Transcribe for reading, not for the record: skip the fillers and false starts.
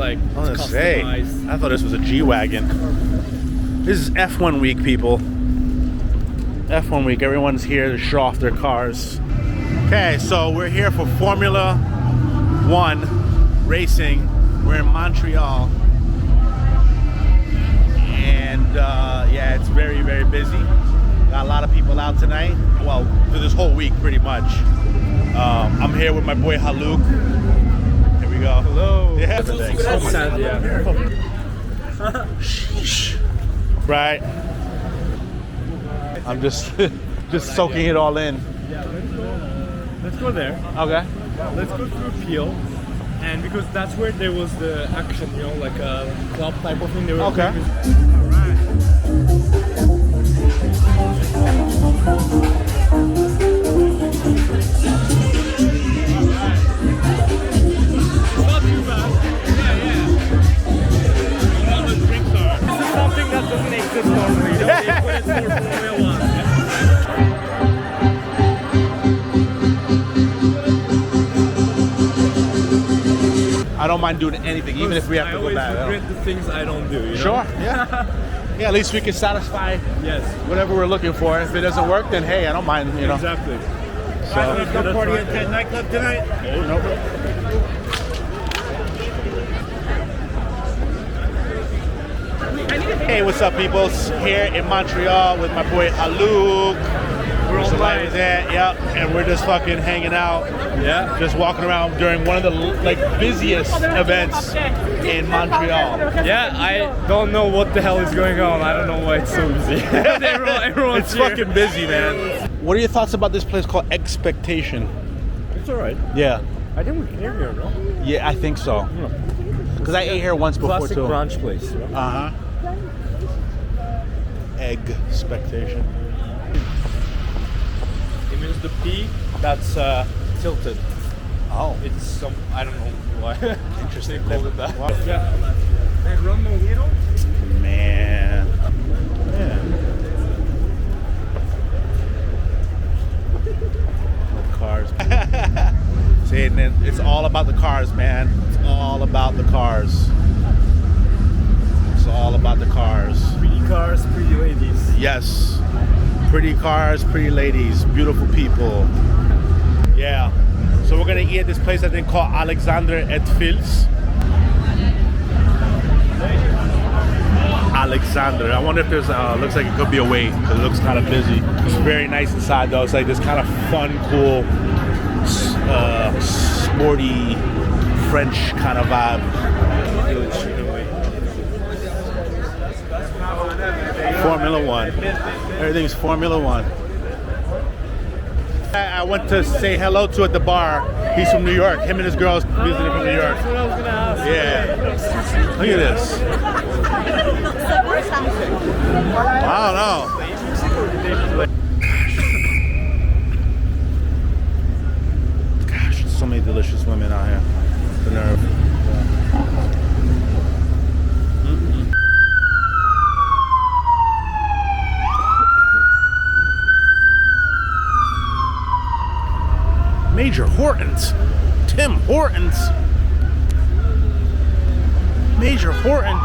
like I was gonna say, customized. I thought this was a G-Wagon. This is F1 week, people. F1 week, everyone's here to show off their cars. Okay, so we're here for Formula 1 racing. We're in Montreal. And yeah, it's very, very busy. Got a lot of people out tonight. Well, for this whole week, pretty much. I'm here with my boy Haluk. Here we go. Hello. Yeah. So sad, yeah. Sheesh. Right. I'm just soaking it all in. Yeah, let's go there. Okay. Let's go through Peel. And because that's where there was the action, you know, like a club type of thing. They were Okay. Not too bad. Yeah. All the drinks are. This is something that doesn't exist normally. You know, they put it for Formula 1. I don't mind doing anything, even if we have to go back. I always regret the things I don't do, you know? Sure, yeah. Yeah, at least we can satisfy whatever we're looking for. If it doesn't work, then hey, I don't mind, you know. Exactly. So, No party at that nightclub tonight? oh, no. Hey, what's up, people? Here in Montreal with my boy Haluk. We're all live there, yeah, and we're just fucking hanging out. Yeah. Just walking around during one of the busiest events in Montreal. Yeah, I don't know what the hell is going on. I don't know why it's so busy. Everyone's It's here. fucking busy, man. What are your thoughts about this place called Expectation? It's alright. Yeah. I think we came here, no? Yeah, I think so. Because I ate here once before Classic too. brunch place. You know? Uh-huh. Egg expectation. It means the P that's tilted. Oh. It's some, I don't know why. Interesting. They called it that. Wow. Yeah. And run mojito? Man. Yeah. Cars. See, and then it's all about the cars, man. It's all about the cars. It's all about the cars. Pretty cars, pretty ladies. Yes. Pretty cars, pretty ladies, beautiful people. Yeah. So we're gonna eat at this place I think called Alexandre et Fils. Alexandre. I wonder if there's looks like it could be a wait because it looks kind of busy. It's very nice inside though. It's like this kind of fun, cool, sporty French kind of vibe. Formula 1. Everything's Formula 1. I went to say hello to at the bar. He's from New York. Him and his girls visiting from New York. That's what I was gonna ask. Yeah. Look at this. I don't know. Gosh, there's so many delicious women out here. The nerve. Major Hortons. Tim Hortons. Major Horton.